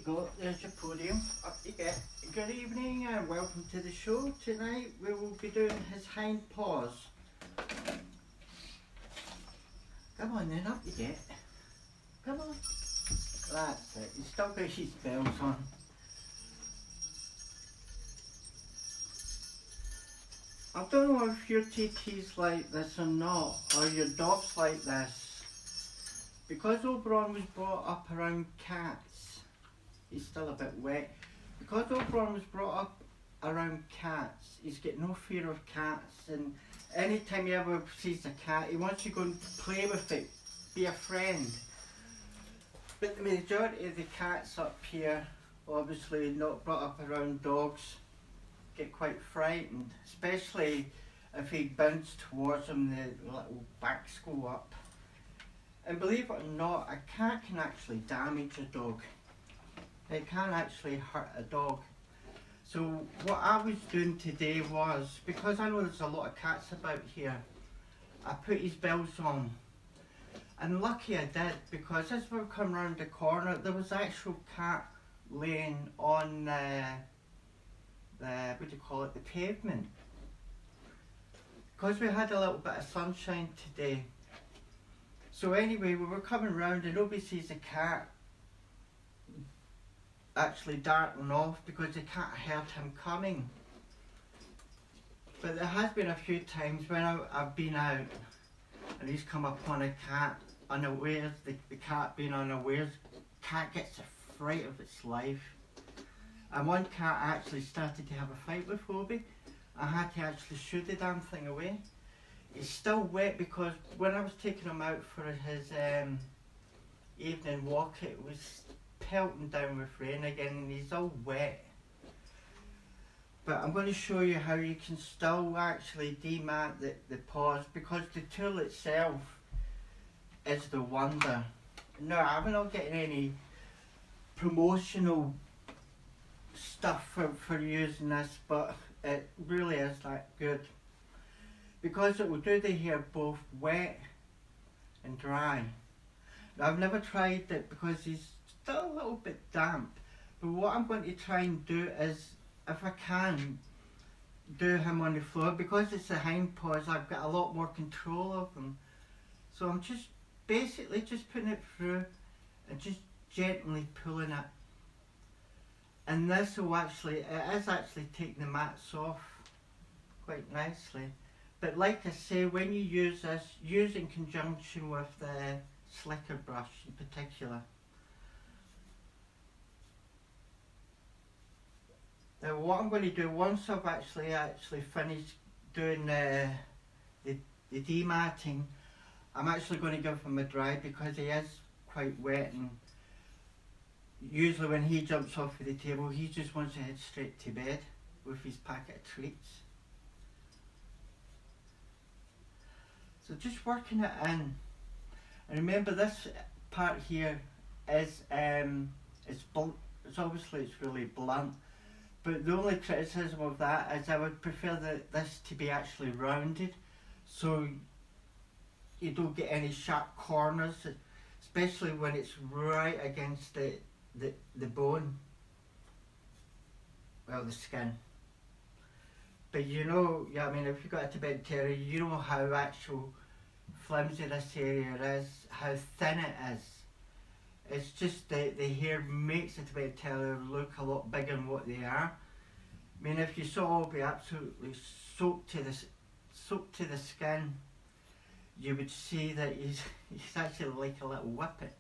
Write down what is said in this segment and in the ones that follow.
go, there's your podium, up you get. Good evening and welcome to the show. Tonight we will be doing his hind paws. Come on then, up you get. Come on. That's it, he's still got his bells on. I don't know if your TT's like this or not, or your dog's like this. Because Oberon was brought up around cats, he's still a bit wet. Because Oberon was brought up around cats, he's got no fear of cats, and anytime he ever sees a cat, he wants to go and play with it, be a friend. But the majority of the cats up here, obviously not brought up around dogs, get quite frightened, especially if he bounces towards them, the little backs go up. And believe it or not, a cat can actually damage a dog. It can actually hurt a dog. So what I was doing today was, because I know there's a lot of cats about here, I put his bells on. And lucky I did, because as we come round the corner, there was an actual cat laying on what do you call it, the pavement. Because we had a little bit of sunshine today. So anyway, we were coming round and nobody sees a cat actually darting off because the cat heard him coming. But there has been a few times when I've been out and he's come upon a cat unawares, the cat being unawares, cat gets a fright of its life. And one cat actually started to have a fight with Obi. I had to actually shoot the damn thing away. He's still wet because when I was taking him out for his evening walk, it was pelting down with rain again and he's all wet. But I'm going to show you how you can still actually demat the paws, because the tool itself is the wonder. No, I'm not getting any promotional stuff for using this, but it really is that good. Because it will do the hair both wet and dry. Now, I've never tried it because he's still a little bit damp. But what I'm going to try and do is, if I can, do him on the floor. Because it's the hind paws, I've got a lot more control of them. So I'm just basically just putting it through and just gently pulling it. And this will actually, it is actually taking the mats off quite nicely. But like I say, when you use this, use in conjunction with the slicker brush in particular. Now what I'm going to do, once I've actually finished doing the dematting, I'm actually going to give him a dry because he is quite wet, and usually when he jumps off of the table, he just wants to head straight to bed with his packet of treats. So just working it in, and remember this part here is it's obviously it's really blunt, but the only criticism of that is I would prefer this to be actually rounded, so you don't get any sharp corners, especially when it's right against the bone, well, the skin. But you know, yeah, I mean, if you've got a Tibetan Terrier, you know how actual flimsy this area is, how thin it is. It's just the hair makes a Tibetan Terrier look a lot bigger than what they are. I mean, if you saw Obi absolutely soaked to the skin, you would see that he's actually like a little whippet.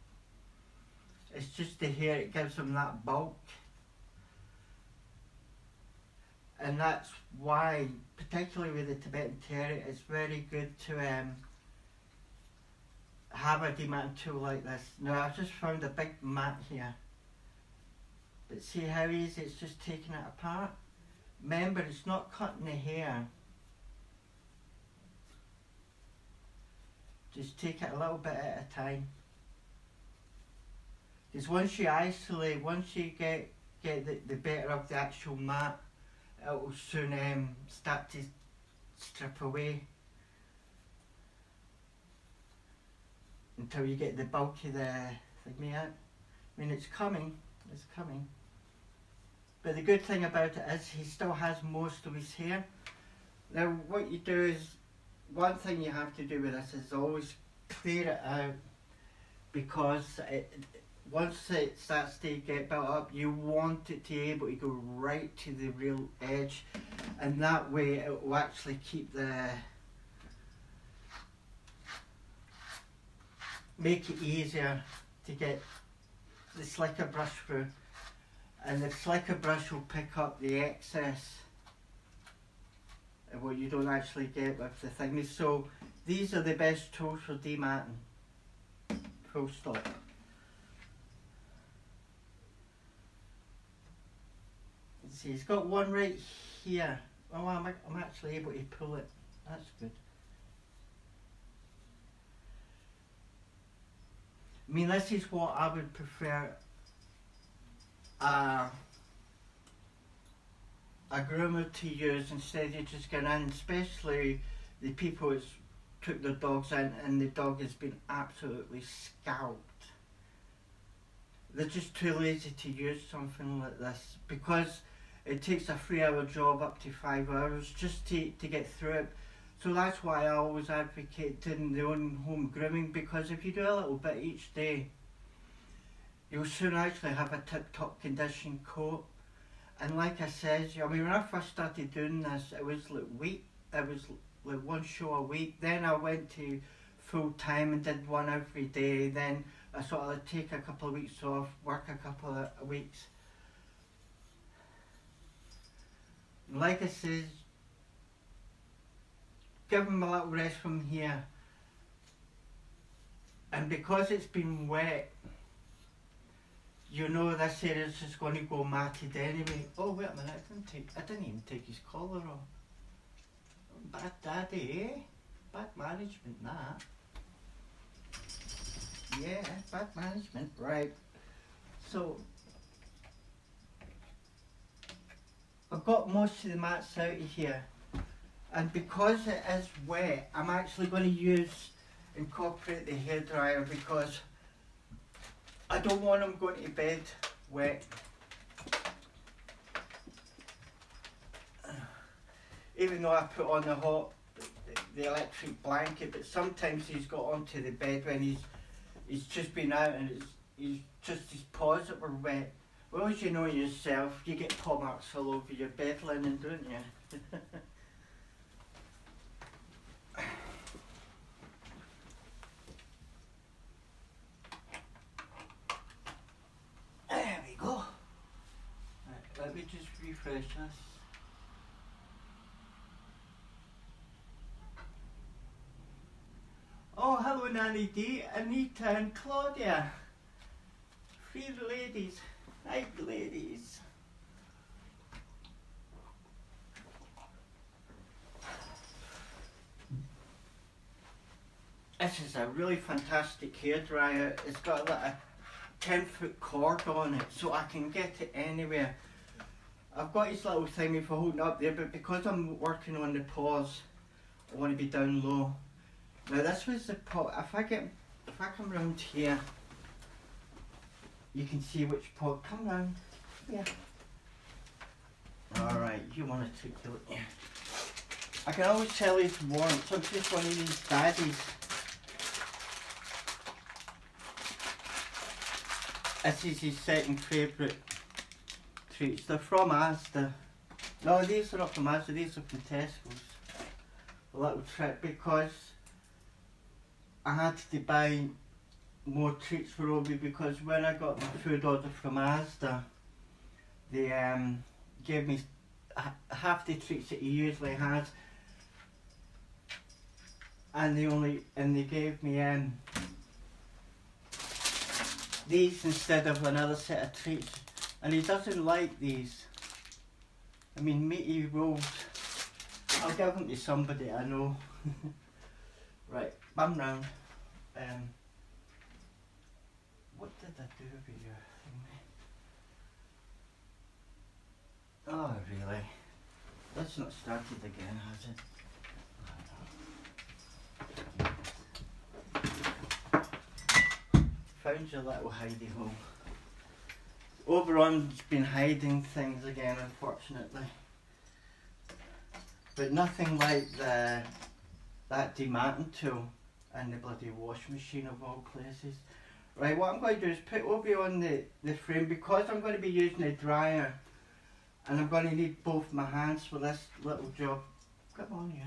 It's just the hair, it gives him that bulk. And that's why, particularly with the Tibetan Terrier, it's very good to have a demat tool like this. Now I've just found a big mat here, but see how easy it's just taking it apart? Remember, it's not cutting the hair. Just take it a little bit at a time. Because once you isolate, once you get the better of the actual mat, it will soon start to strip away until you get the bulk of the thingy out. I mean, it's coming, It's coming. But the good thing about it is he still has most of his hair. Now what you do is, one thing you have to do with this is always clear it out, because once it starts to get built up, you want it to be able to go right to the real edge, and that way it will actually keep make it easier to get the slicker brush through, and the slicker brush will pick up the excess and what you don't actually get with the thing. So these are the best tools for dematting, full stop. See, he's got one right here. Oh, I'm actually able to pull it. That's good. I mean, this is what I would prefer a groomer to use instead of just going in, especially the people who took their dogs in and the dog has been absolutely scalped. They're just too lazy to use something like this, because it takes a 3-hour job up to 5 hours just to get through it. So that's why I always advocate doing the own home grooming, because if you do a little bit each day, you'll soon actually have a tip-top condition coat. And like I said, I mean, when I first started doing this, it was like one show a week. Then I went to full time and did one every day. Then I sort of take a couple of weeks off, work a couple of weeks. Like I said, give them a little rest from here. And because it's been wet, you know this area's just going to go matted anyway. Oh, wait a minute, I didn't even take his collar off. Bad daddy, eh? Bad management, that. Yeah, bad management, right. So, I've got most of the mats out of here. And because it is wet, I'm actually going to incorporate the hairdryer, because I don't want them going to bed wet. Even though I put on the electric blanket, but sometimes he's got onto the bed when he's just been out and he's just his paws that were wet. Well, as you know yourself, you get paw marks all over your bed linen, don't you? There we go. Right, let me just refresh this. Oh, hello Nanny D, Anita and Claudia. 3 ladies. Hi ladies. This is a really fantastic hairdryer. It's got like a 10-foot cord on it, so I can get it anywhere. I've got his little thingy for holding up there, but because I'm working on the paws, I want to be down low. Now this was the pot. If I come round here, you can see which pot. Come round. Yeah. Alright, you want to take a look. Yeah. I can always tell he's warm, so it's just one of these daddies. This is his second favourite treats. They're from Asda. No, these are not from Asda, these are from Tesco's. A little trick, because I had to buy more treats for Obi, because when I got my food order from Asda, they gave me half the treats that he usually has, and they gave me these instead of another set of treats, and he doesn't like these. I mean, meaty rolls. I'll give them to somebody I know. Right, bum round. What did I do with your thing? Oh, really? That's not started again, has it? Found your little hidey hole. Oberon's been hiding things again, unfortunately. But nothing like that dematting tool and the bloody wash machine of all places. Right, what I'm going to do is put Obi on the frame because I'm going to be using a dryer and I'm going to need both my hands for this little job. Come on, you.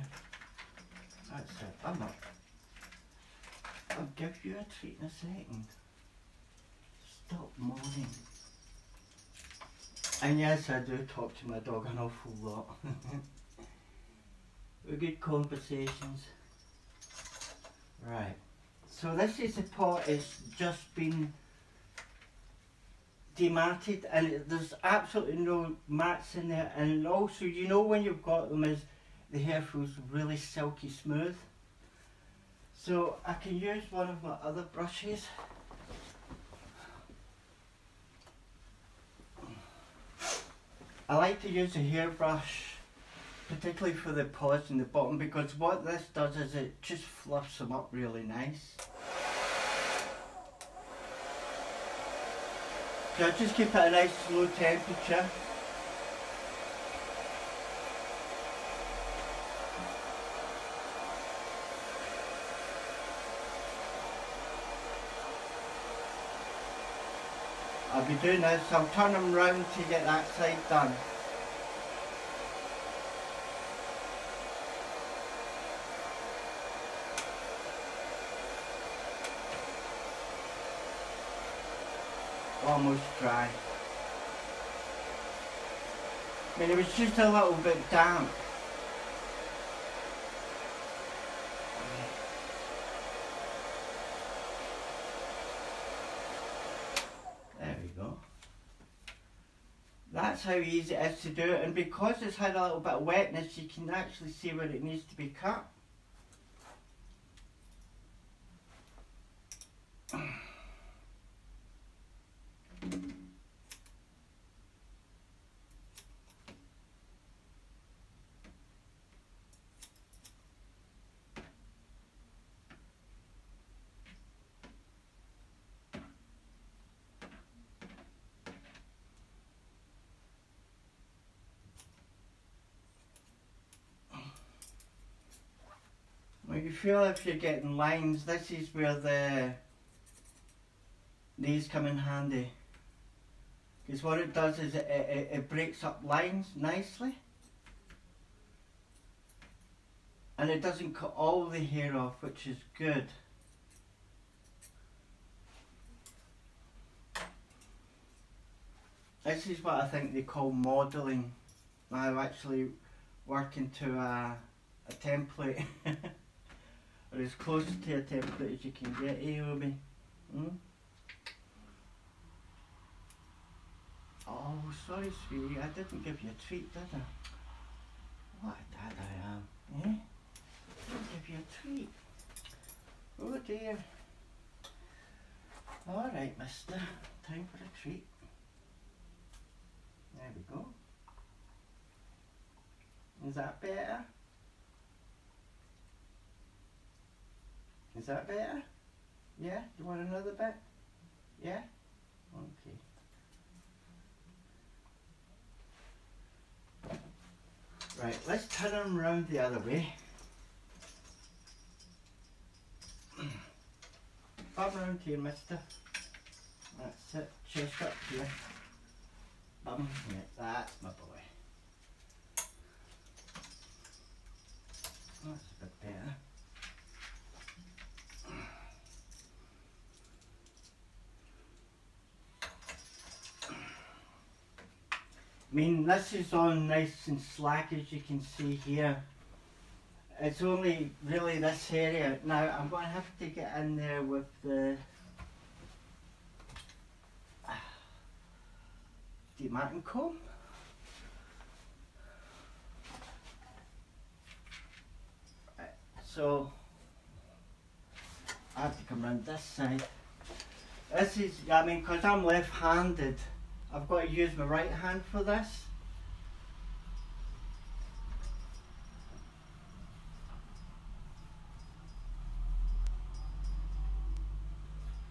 That's it. I'm up. I'll give you a treat in a second. Stop moaning. And yes, I do talk to my dog an awful lot. We're good conversations. Right. So this is the pot. It's just been dematted and there's absolutely no mats in there. And also, you know when you've got them is the hair feels really silky smooth. So I can use one of my other brushes. I like to use a hairbrush, particularly for the paws in the bottom, because what this does is it just fluffs them up really nice. So I just keep it at a nice low temperature. I'll be doing this, I'll turn them round to get that side done. Almost dry. I mean, it was just a little bit damp. There we go. That's how easy it is to do it, and because it's had a little bit of wetness, you can actually see where it needs to be cut. When you feel if you're getting lines, this is where these come in handy. Because what it does is it breaks up lines nicely. And it doesn't cut all the hair off, which is good. This is what I think they call modelling. Now actually working to a template. Or as close to a template as you can get, Obi? Oh, sorry, sweetie, I didn't give you a treat, did I? What a dad I am, eh? Didn't give you a treat. Oh dear. Alright, mister, time for a treat. There we go. Is that better? Is that better? Yeah? You want another bit? Yeah? Okay. Right, let's turn them round the other way. Bum round here, mister. That's it. Chest up here. Bum here. That's my boy. That's a bit better. I mean, this is all nice and slack, as you can see here. It's only really this area. Now I'm going to have to get in there with the dematting comb. Right, so I have to come around this side. This is, I mean, because I'm left-handed, I've got to use my right hand for this.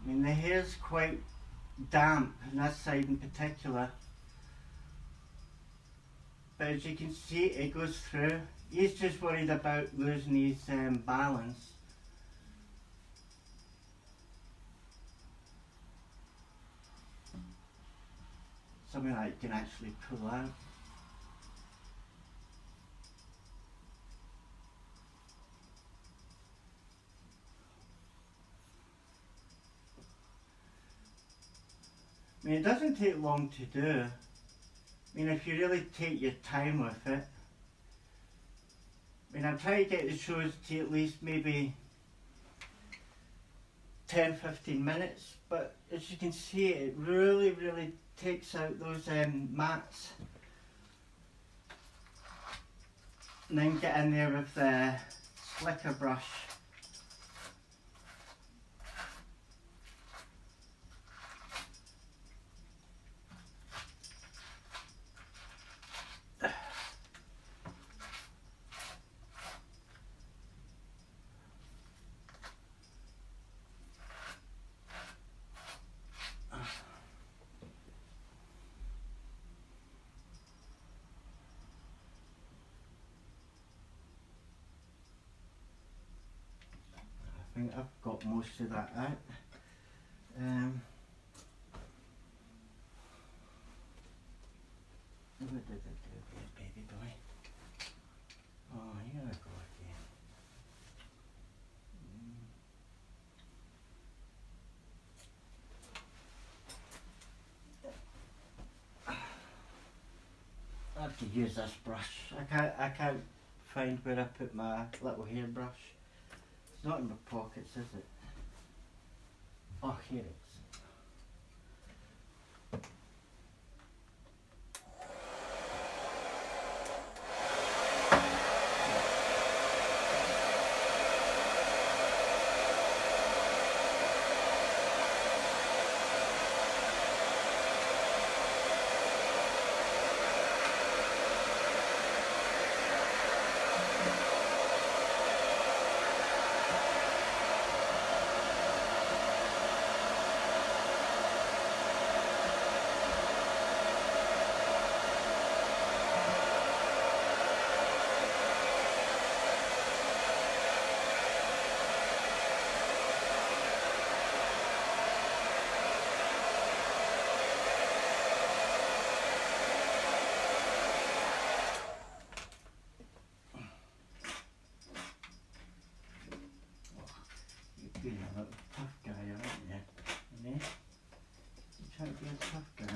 I mean, the hair's quite damp on this side in particular. But as you can see, it goes through. He's just worried about losing his balance. Something that you can actually pull out. I mean, it doesn't take long to do. I mean, if you really take your time with it. I mean, I'm trying to get the shows to at least maybe 10-15 minutes, but as you can see, it really takes out those mats. And then get in there with the slicker brush. I think I've got most of that out. What did I do here, baby boy? Oh, here I go again. I have to use this brush. I can't find where I put my little hairbrush. It's not in my pockets, is it? Oh, here it is. You're a little tough guy, aren't you? Eh? You're trying to be a tough guy.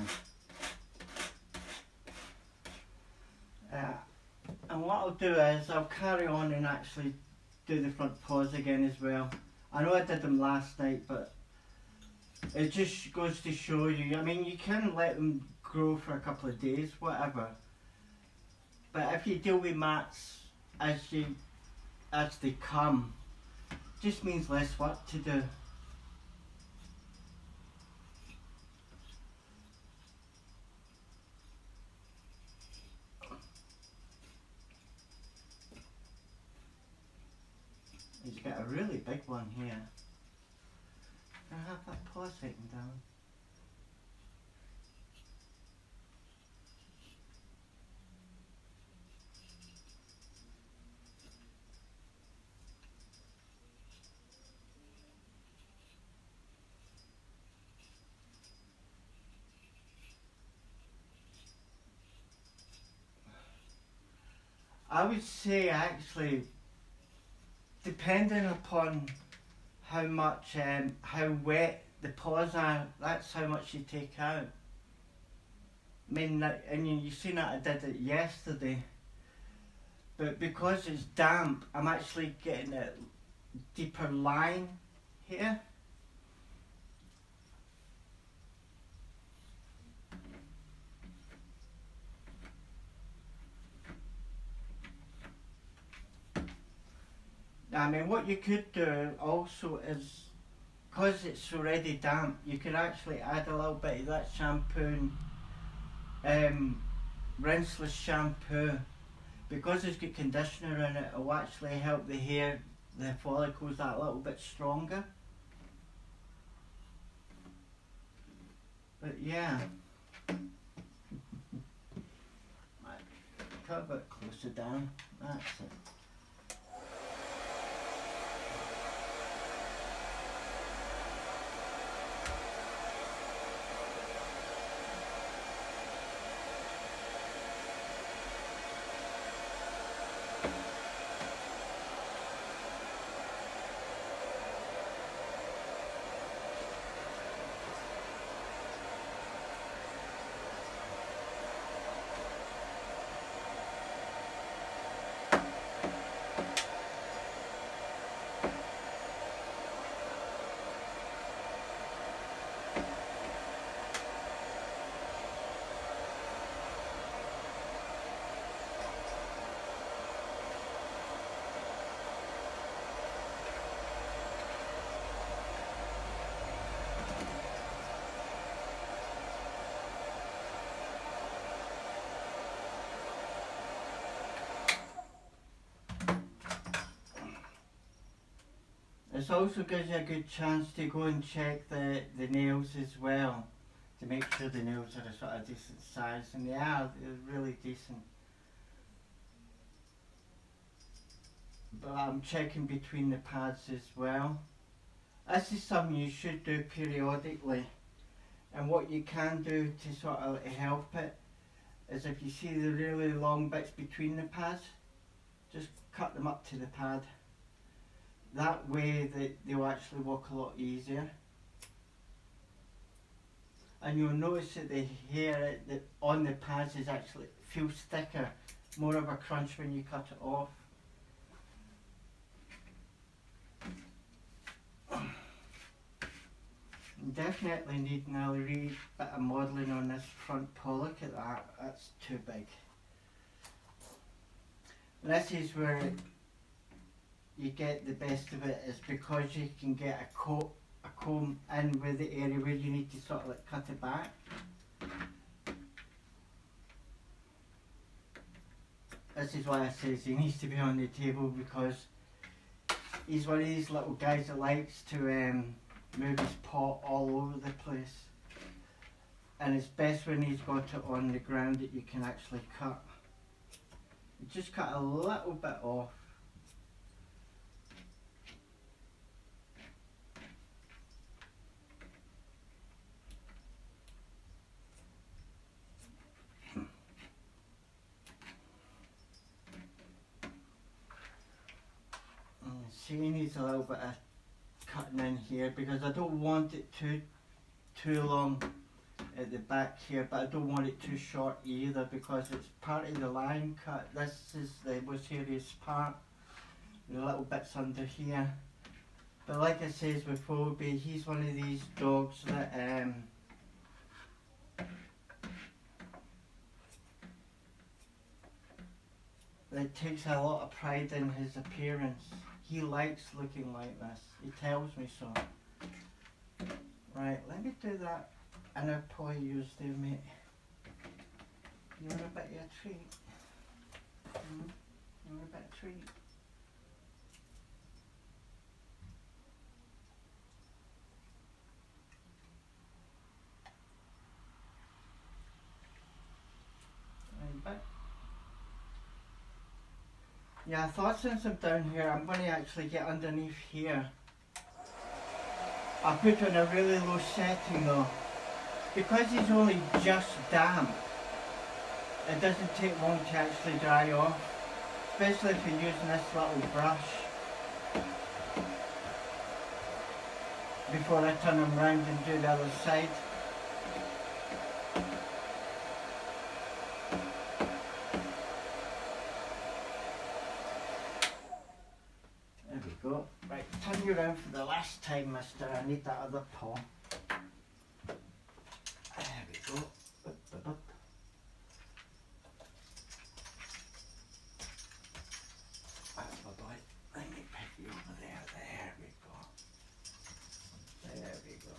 And what I'll do is I'll carry on and actually do the front paws again as well. I know I did them last night, but it just goes to show you. I mean, you can let them grow for a couple of days, whatever. But if you deal with mats as they come, just means less work to do. He's got a really big one here. Can I have that paw sitting down? I would say actually, depending upon how much, how wet the paws are, that's how much you take out. I mean, and you've seen that I did it yesterday, but because it's damp, I'm actually getting a deeper line here. I mean, what you could do also is, because it's already damp, you could actually add a little bit of that shampoo, rinseless shampoo. Because it's got conditioner in it, it will actually help the hair, the follicles that little bit stronger. But yeah. Right, cut a bit closer down. That's it. This also gives you a good chance to go and check the nails as well, to make sure the nails are a sort of decent size, and they are, they're really decent. But I'm checking between the pads as well. This is something you should do periodically, and what you can do to sort of help it is if you see the really long bits between the pads, just cut them up to the pad. That way they'll actually work a lot easier. And you'll notice that the hair that on the pads is actually feels thicker, more of a crunch when you cut it off. Definitely need a wee bit of modelling on this front paw. Look at that, that's too big. This is where you get the best of it, is because you can get a comb in with the area where you need to sort of like cut it back. This is why I says he needs to be on the table, because he's one of these little guys that likes to move his paw all over the place, and it's best when he's got it on the ground that you can actually cut. You just cut a little bit off. See, he needs a little bit of cutting in here, because I don't want it too long at the back here, but I don't want it too short either, because it's part of the line cut. This is the most hairiest part, the little bits under here. But like I says before, he's one of these dogs that that takes a lot of pride in his appearance. He likes looking like this. He tells me so. Right, let me do that inner paw use there, mate. You want a bit of a treat? You want a bit of treat? Right, yeah, I thought since I'm down here, I'm going to actually get underneath here. I put on a really low setting though. Because he's only just damp, it doesn't take long to actually dry off. Especially if you're using this little brush. Before I turn him round and do the other side. There we go. Right, turn you around for the last time, mister. I need that other paw. There we go. Up. That's my boy. Let me pick you over there. There we go. There we go.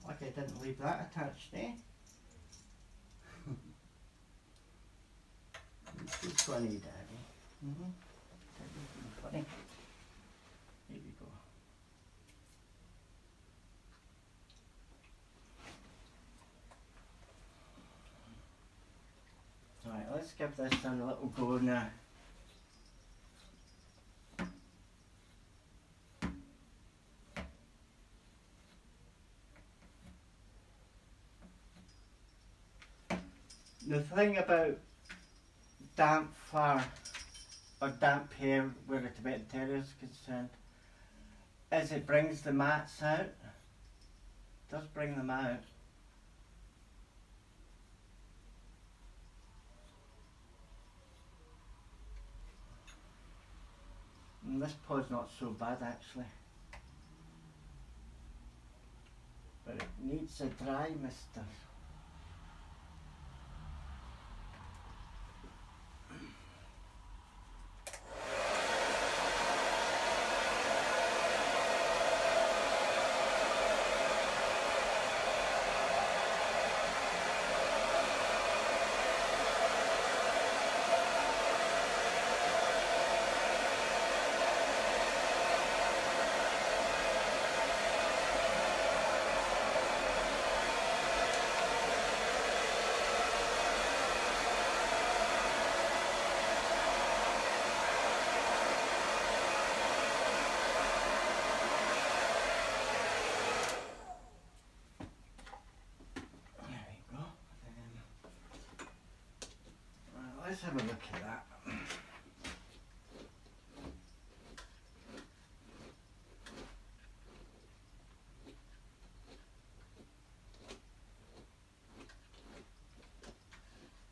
Like I didn't leave that attached, eh? Too funny, Daddy. Daddy's being funny. Here we go. let's give this a little go now. The thing about damp fur or damp hair where a Tibetan Terrier is concerned is it brings the mats out. It does bring them out. And this paw's not so bad actually. But it needs a dry mister. Let's have a look at that.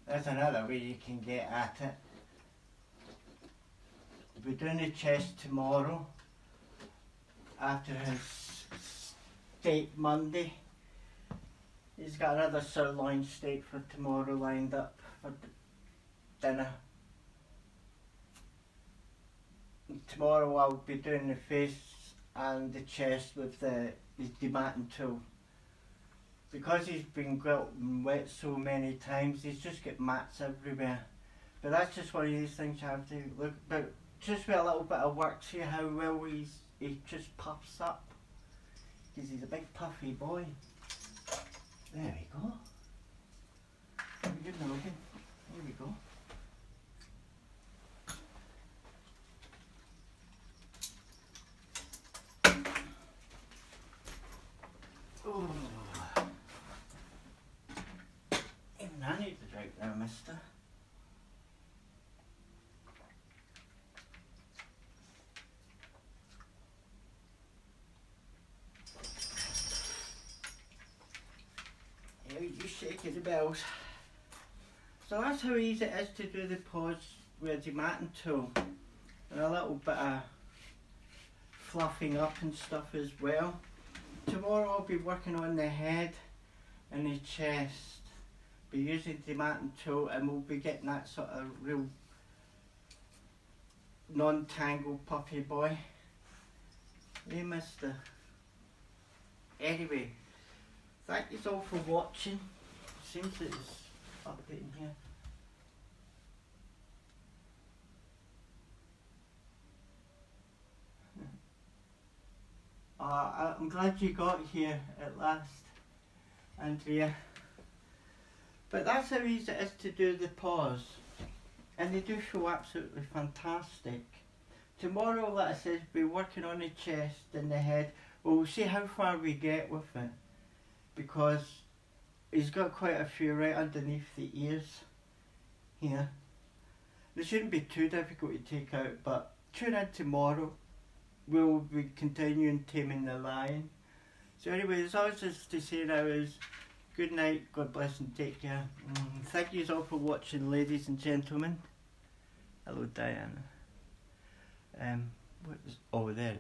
That's another way you can get at it. We're doing the chest tomorrow after his steak Monday. He's got another sirloin steak for tomorrow lined up for dinner. And tomorrow I'll be doing the face and the chest with his dematting tool. Because he's been wet so many times, he's just got mats everywhere. But that's just one of these things you have to look. But just with a little bit of work, see how well he just puffs up. Because he's a big puffy boy. There we go. Good looking. There we go. Oh. Even I need to drink now, mister. You shaking the bells. So that's how easy it is to do the paws with a dematting tool. And a little bit of fluffing up and stuff as well. Tomorrow I'll be working on the head and the chest. Be using the dematting tool and we'll be getting that sort of real non-tangled puppy boy. Hey mister. Anyway. Thank you all for watching. Seems it's updating here. I'm glad you got here at last, Andrea. But that's how easy it is to do the paws. And they do feel absolutely fantastic. Tomorrow, like I said, we'll be working on the chest and the head. We'll see how far we get with it. Because he's got quite a few right underneath the ears here. They shouldn't be too difficult to take out, but tune in tomorrow. We'll be continuing taming the lion. So anyway, there's always just to say now is good night, God bless and take care. Thank you all for watching, ladies and gentlemen. Hello Diana. What is, oh there.